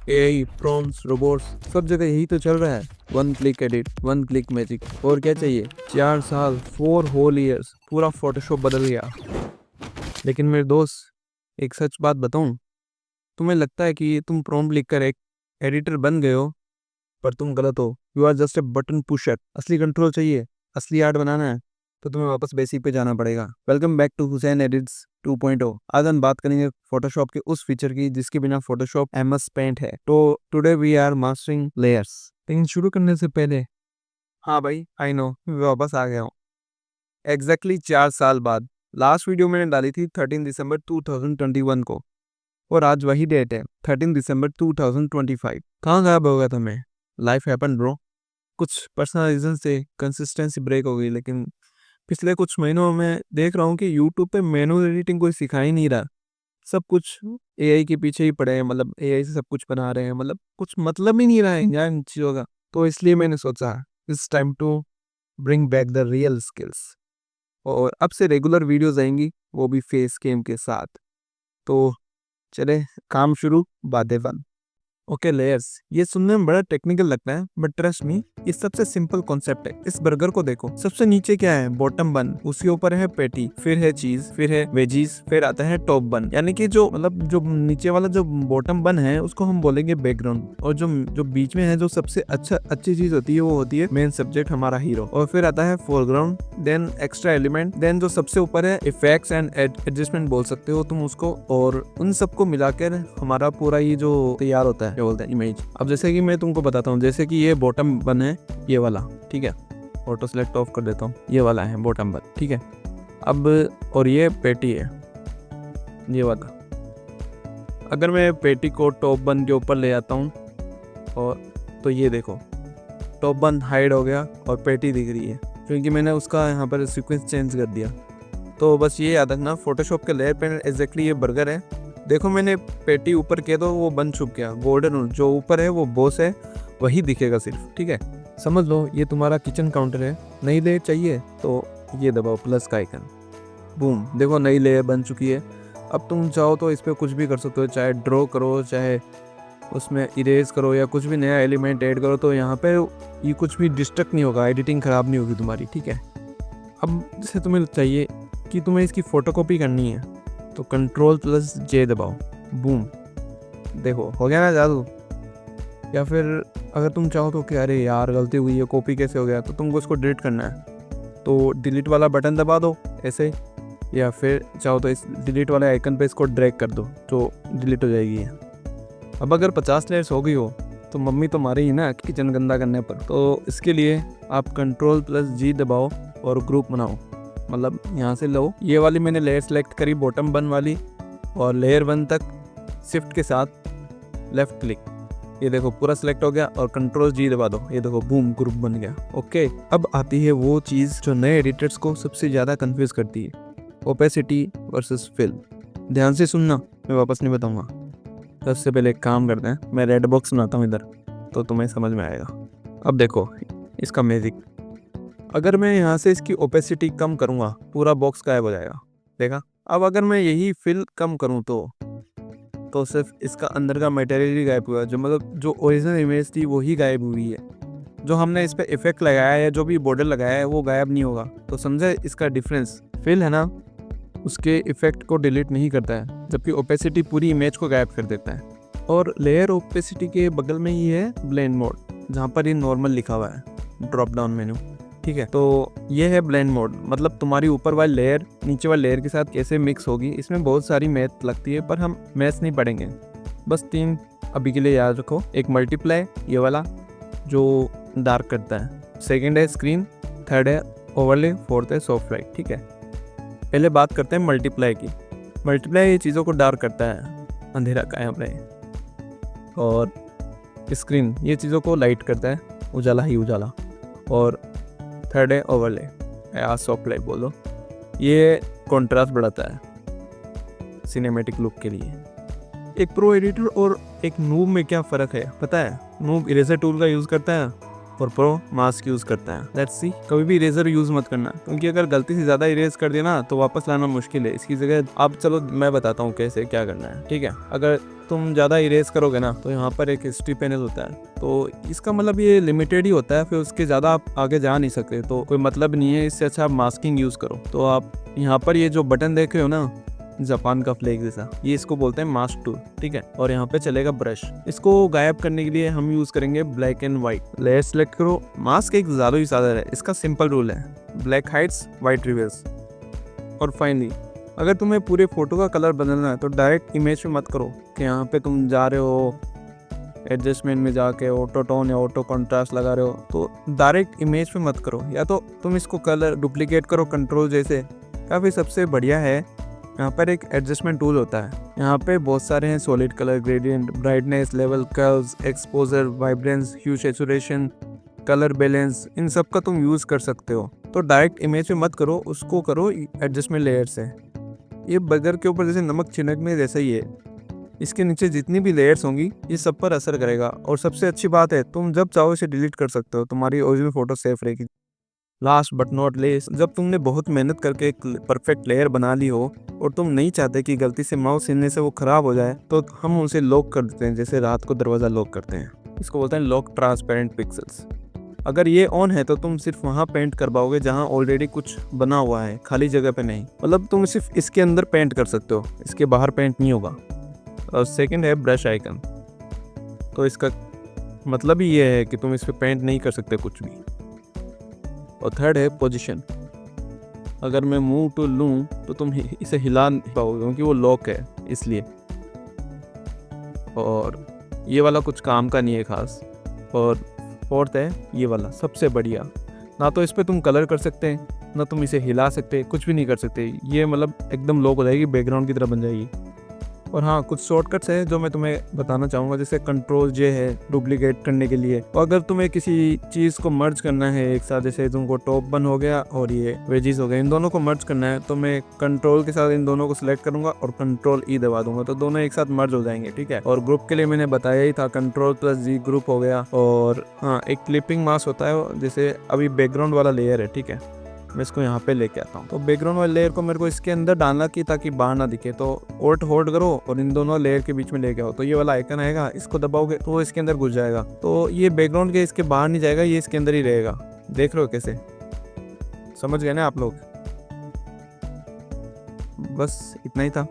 AI, prompts, robots, सब जगह यही तो चल रहा है। One click edit, one click magic. और क्या चाहिए? 4 साल, 4 होल ईयर्स, पूरा फोटोशॉप बदल गया। लेकिन मेरे दोस्त, एक सच बात बताऊं, तुम्हें लगता है कि तुम प्रॉम्प्ट लिखकर एक एडिटर बन गए हो, पर तुम गलत हो। You are just a button pusher. असली कंट्रोल चाहिए, असली आर्ट बनाना है, तो तुम्हें वापस बेसिक पे जाना पड़ेगा। Welcome back to Hussain edits 2.0। आज हम बात करेंगे फोटोशॉप के उस फीचर की जिसके बिना फोटोशॉप एमएस पेंट है। तो today we are mastering layers. लेकिन शुरू करने से पहले, हाँ भाई, आई नो, वापस आ गया हूँ एग्जैक्टली 4 साल बाद। लास्ट वीडियो मैंने डाली थी 13 दिसंबर 2021 को, और आज वही डेट है 13 दिसंबर 2025। कहाँ गायब हो गया था मैं? Life happen bro. कुछ पर्सनल रीजन से कंसिस्टेंसी ब्रेक हो गई, लेकिन पिछले कुछ महीनों में देख रहा हूँ कि यूट्यूब पे मैनुअल एडिटिंग कोई सिखा ही नहीं रहा। सब कुछ एआई के पीछे ही पड़े हैं, मतलब एआई से सब कुछ बना रहे हैं, मतलब कुछ मतलब ही नहीं रहा है यार इन चीज़ों का। तो इसलिए मैंने सोचा it's time to bring back the real skills. और अब से रेगुलर वीडियोस आएंगी, वो भी फेस कैम के साथ। तो चले काम शुरू, बातें बंद। ओके लेयर्स, ये सुनने में बड़ा टेक्निकल लगता है, बट ट्रस्ट मी, ये सबसे सिंपल कॉन्सेप्ट है। इस बर्गर को देखो, सबसे नीचे क्या है? बॉटम बन, उसके ऊपर है पैटी, फिर है चीज, फिर है वेजीज, फिर आता है टॉप बन। यानी कि जो मतलब जो नीचे वाला जो बॉटम बन है उसको हम बोलेंगे बैकग्राउंड, और जो जो बीच में है जो सबसे अच्छी चीज होती है वो होती है मेन सब्जेक्ट, हमारा हीरो। और फिर आता है foreground, then extra element, then जो सबसे ऊपर है इफेक्ट्स एंड एडजस्टमेंट बोल सकते हो तुम उसको। और उन सबको मिलाकर हमारा पूरा ये जो तैयार होता है क्या बोलते हैं, इमेज। अब जैसे कि मैं तुमको बताता हूँ, जैसे कि ये बॉटम बन है, ये वाला, ठीक है। ऑटो सेलेक्ट ऑफ कर देता हूँ, ये वाला है बॉटम बन, ठीक है। अब और ये पेटी है, ये वाला। अगर मैं पेटी को टॉप बन के ऊपर ले आता हूँ, और तो ये देखो, टॉप बन हाइड हो गया और पेटी दिख रही है, क्योंकि मैंने उसका यहाँ पर सीक्वेंस चेंज कर दिया। तो बस ये याद रखना, फोटोशॉप के लेयर पे एग्जैक्टली ये बर्गर है। देखो मैंने पेटी ऊपर किया तो वो बन छुप गया। गोल्डन जो ऊपर है वो बॉस है, वही दिखेगा सिर्फ, ठीक है। समझ लो ये तुम्हारा किचन काउंटर है। नई लेयर चाहिए तो ये दबाओ प्लस का आइकन, बूम, देखो नई लेयर बन चुकी है। अब तुम चाहो तो इस पर कुछ भी कर सकते हो, चाहे ड्रॉ करो, चाहे उसमें इरेज करो, या कुछ भी नया एलिमेंट ऐड करो। तो यहाँ पे ये कुछ भी डिस्ट्रक्ट नहीं होगा, एडिटिंग खराब नहीं होगी तुम्हारी, ठीक है। अब जैसे तुम्हें चाहिए कि तुम्हें इसकी फोटोकॉपी करनी है, तो कंट्रोल प्लस जे दबाओ, बूम, देखो हो गया ना जादू। या फिर अगर तुम चाहो तो कि अरे यार गलती हुई है, कॉपी कैसे हो गया, तो तुमको उसको डिलीट करना है तो डिलीट वाला बटन दबा दो ऐसे, या फिर चाहो तो इस डिलीट वाले आइकन पे इसको ड्रैग कर दो तो डिलीट हो जाएगी। अब अगर 50 लेयर्स हो गई हो तो मम्मी तो मारी ही ना किचन गंदा करने पर। तो इसके लिए आप कंट्रोल प्लस जी दबाओ और ग्रुप बनाओ। मतलब यहाँ से लो, ये वाली मैंने लेयर सेलेक्ट करी बॉटम बन वाली, और लेयर 1 तक शिफ्ट के साथ लेफ्ट क्लिक, ये देखो पूरा सिलेक्ट हो गया। और कंट्रोल जी दबा दो, ये देखो बूम, ग्रुप बन गया। ओके, अब आती है वो चीज़ जो नए एडिटर्स को सबसे ज़्यादा कंफ्यूज करती है, ओपेसिटी वर्सेस फिल। ध्यान से सुनना, मैं वापस नहीं बताऊँगा। सबसे पहले एक काम करते हैं, मैं रेड बॉक्स बनाता हूँ इधर, तो तुम्हें समझ में आएगा। अब देखो इसका मैजिक, अगर मैं यहाँ से इसकी ओपेसिटी कम करूँगा, पूरा बॉक्स गायब हो जाएगा, देखा। अब अगर मैं यही फिल कम करूँ तो सिर्फ इसका अंदर का मटेरियल ही गायब हुआ, जो मतलब जो ओरिजिनल इमेज थी वही गायब हुई है। जो हमने इस पर इफेक्ट लगाया है, जो भी बॉर्डर लगाया है, वो गायब नहीं होगा। तो समझे इसका डिफरेंस? फिल है ना, उसके इफेक्ट को डिलीट नहीं करता है, जबकि ओपेसिटी पूरी इमेज को गायब कर देता है। और लेयर ओपेसिटी के बगल में ही है ब्लेंड मोड, जहाँ पर ये नॉर्मल लिखा हुआ है, ड्रॉप डाउन मेन्यू, ठीक है। तो ये है ब्लेंड मोड, मतलब तुम्हारी ऊपर वाली लेयर नीचे वाली लेयर के साथ कैसे मिक्स होगी। इसमें बहुत सारी मैथ लगती है, पर हम मैथ्स नहीं पढ़ेंगे, बस 3 अभी के लिए याद रखो। एक मल्टीप्लाई, ये वाला जो डार्क करता है, सेकंड है स्क्रीन, थर्ड है ओवरले, फोर्थ है सॉफ्ट लाइट, ठीक है। पहले बात करते हैं मल्टीप्लाई की। मल्टीप्लाई ये चीज़ों को डार्क करता है, अंधेरा कायम रहे। और स्क्रीन ये चीज़ों को लाइट करता है, उजाला ही उजाला। और थर्ड है ओवरले या सॉफ्ट लाइट बोलो, ये कॉन्ट्रास्ट बढ़ाता है सिनेमैटिक लुक के लिए। एक प्रो एडिटर और एक नूब में क्या फ़र्क है पता है? नूब इरेजर टूल का यूज़ करता है, और प्रो मास्क यूज करता है। लेट्स सी, कभी भी इरेजर यूज मत करना, क्योंकि अगर गलती से ज्यादा इरेज कर दिया ना तो वापस लाना मुश्किल है। इसकी जगह आप, चलो मैं बताता हूँ कैसे क्या करना है, ठीक है। अगर तुम ज़्यादा इरेज करोगे ना तो यहाँ पर एक हिस्ट्री पैनल होता है, तो इसका मतलब ये लिमिटेड ही होता है, फिर उसके ज़्यादा आप आगे जा नहीं सकते, तो कोई मतलब नहीं है। इससे अच्छा आप मास्किंग यूज़ करो। तो आप यहाँ पर ये जो बटन देख रहे हो ना, जापान का फ्लैग जैसा, ये इसको बोलते हैं मास्क टूल, ठीक है। और यहाँ पे चलेगा ब्रश। इसको गायब करने के लिए हम यूज़ करेंगे black and white. Layer select करो। मास्क एक ज़्यादा ही सादा है, इसका सिंपल रूल है, ब्लैक हाइट्स व्हाइट रिवर्स। और फाइनली, अगर तुम्हें पूरे फोटो का कलर बदलना है तो डायरेक्ट इमेज पे मत करो कि यहाँ पे तुम जा रहे हो एडजस्टमेंट में जाके ऑटो टोन या ऑटो कंट्रास्ट लगा रहे हो, तो डायरेक्ट इमेज पे मत करो। या तो तुम इसको कलर डुप्लीकेट करो कंट्रोल जैसे, या फिर सबसे बढ़िया है यहाँ पर एक एडजस्टमेंट टूल होता है। यहाँ पे बहुत सारे हैं, solid colour gradient, brightness level, curves, exposure, vibrance, hue, saturation, colour balance, इन सब का तुम यूज़ कर सकते हो। तो डायरेक्ट इमेज पे मत करो, उसको करो एडजस्टमेंट लेयर से। ये बर्गर के ऊपर जैसे नमक छिड़कने जैसा ही है, इसके नीचे जितनी भी लेयर्स होंगी ये सब पर असर करेगा। और सबसे अच्छी बात है, तुम जब चाहो इसे डिलीट कर सकते हो, तुम्हारी ओरिजिनल फोटो सेफ रहेगी। लास्ट बट नॉट लेस्ट, जब तुमने बहुत मेहनत करके एक परफेक्ट लेयर बना ली हो और तुम नहीं चाहते कि गलती से माउस हिलने से वो खराब हो जाए, तो हम उसे लॉक कर देते हैं, जैसे रात को दरवाज़ा लॉक करते हैं। इसको बोलते हैं लॉक ट्रांसपेरेंट पिक्सल्स। अगर ये ऑन है तो तुम सिर्फ वहाँ पेंट कर पाओगे जहाँ ऑलरेडी कुछ बना हुआ है, खाली जगह पे नहीं। मतलब तुम सिर्फ इसके अंदर पेंट कर सकते हो, इसके बाहर पेंट नहीं होगा। और सेकंड है ब्रश आइकन, तो इसका मतलब ही ये है कि तुम इस पर पेंट नहीं कर सकते कुछ भी। और थर्ड है पोजीशन। अगर मैं मूव टू लूँ तो तुम इसे हिला नहीं पाओगे क्योंकि वो लॉक है, इसलिए। और ये वाला कुछ काम का नहीं है खास। और फोर्थ है ये वाला, सबसे बढ़िया। ना तो इस पर तुम कलर कर सकते हैं, ना तुम इसे हिला सकते, कुछ भी नहीं कर सकते। ये मतलब एकदम लॉक हो जाएगी, बैकग्राउंड की तरह बन जाएगी। और हाँ, कुछ शॉर्टकट्स हैं जो मैं तुम्हें बताना चाहूँगा, जैसे कंट्रोल जे है डुप्लीकेट करने के लिए। और अगर तुम्हें किसी चीज़ को मर्ज करना है एक साथ, जैसे तुमको टॉप बन हो गया और ये वेजीज हो गए, इन दोनों को मर्ज करना है, तो मैं कंट्रोल के साथ इन दोनों को सिलेक्ट करूंगा और कंट्रोल ई दबा दूंगा, तो दोनों एक साथ मर्ज हो जाएंगे, ठीक है। और ग्रुप के लिए मैंने बताया ही था, कंट्रोल प्लस जी ग्रुप हो गया। और हाँ, एक क्लिपिंग मास्क होता है, जैसे अभी बैकग्राउंड वाला लेयर है, ठीक है, मैं इसको यहाँ पे लेके आता हूँ। तो बैकग्राउंड वाले लेयर को मेरे को इसके अंदर डालना की ताकि बाहर ना दिखे, तो ऑल्ट होल्ड करो और इन दोनों लेयर के बीच में लेके आओ, तो ये वाला आइकन आएगा, इसको दबाओगे तो वो इसके अंदर घुस जाएगा। तो ये बैकग्राउंड के इसके बाहर नहीं जाएगा, ये इसके अंदर ही रहेगा। देख रहे हो कैसे, समझ गए ना आप लोग? बस इतना ही था।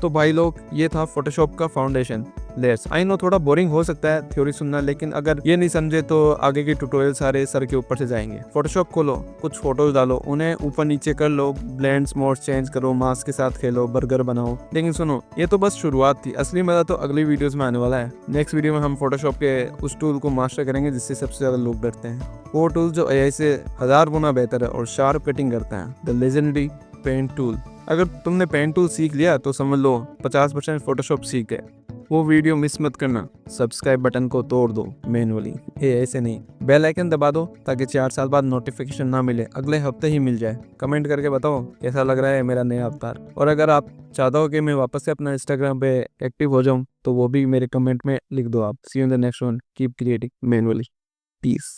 तो भाई लोग, ये था फोटोशॉप का फाउंडेशन लेयर्स। आई नो थोड़ा बोरिंग हो सकता है थ्योरी सुनना, लेकिन अगर ये नहीं समझे तो आगे के ट्यूटोरियल सारे सर के ऊपर से जाएंगे। फोटोशॉप खोलो, कुछ फोटोज डालो, उन्हें ऊपर नीचे कर लो, ब्लेंड्स मोड चेंज करो, मास्क के साथ खेलो, बर्गर बनाओ। लेकिन सुनो, ये तो बस शुरुआत थी, असली मजा तो अगली वीडियोस में आने वाला है। नेक्स्ट वीडियो में हम फोटोशॉप के उस टूल को मास्टर करेंगे जिससे सबसे ज्यादा लोग डरते हैं, वो टूल जो एआई से 1000 गुना बेहतर है और शार्प कटिंग करता है, द लेजेंडरी पेंट टूल। अगर तुमने पेंट टूल सीख लिया तो समझ लो 50% फोटोशॉप सीख गए। वो वीडियो मिस मत करना। सब्सक्राइब बटन को तोड़ दो मैनुअली, ये ऐसे नहीं। बेल आइकन दबा दो ताकि 4 साल बाद नोटिफिकेशन ना मिले, अगले हफ्ते ही मिल जाए। कमेंट करके बताओ कैसा लग रहा है मेरा नया अवतार। और अगर आप चाहते हो कि मैं वापस से अपना इंस्टाग्राम पे एक्टिव हो जाऊं तो वो भी मेरे कमेंट में लिख दो आप। See you in the next one, keep creating manually. Piece.